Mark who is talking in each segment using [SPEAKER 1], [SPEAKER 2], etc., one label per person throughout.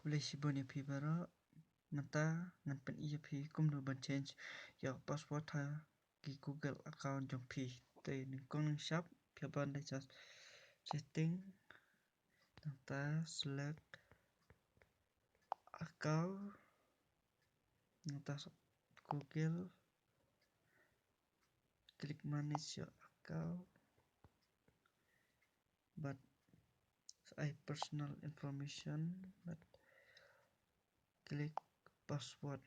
[SPEAKER 1] Kublesi boni phi baro mata ngan pen iya phi kumnu ban change ya password ha ki Google account jong phi te ning kong shop phya ban da just setting ta select account ta Google click manage your account but I personal information but click password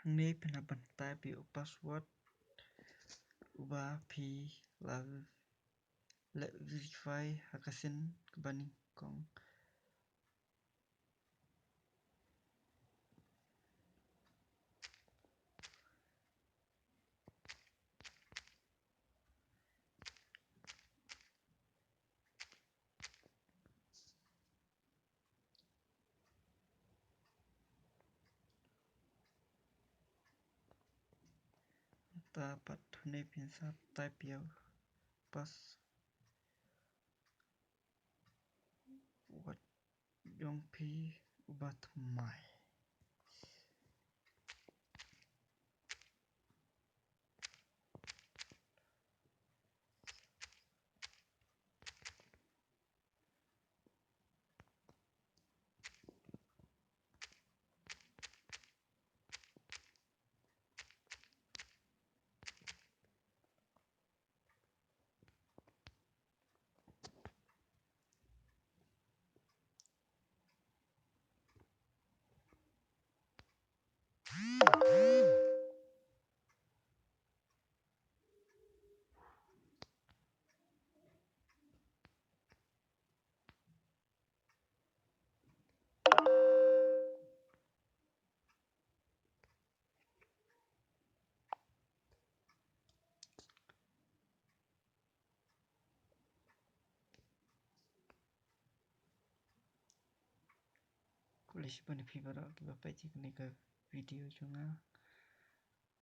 [SPEAKER 1] hangni pina ban type your password uba phi la verify hakasin bani kong ta pat hune pin sa type your password jong phi uba thmai kublesi boni phi baro ki bapai ji kani ka video chunga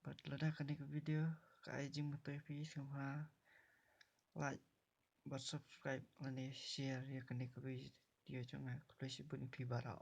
[SPEAKER 1] but lada kani ka video ka ai jing mutoi phi sumha like but subscribe lani share ya kani ka video chunga kublesi boni phi baro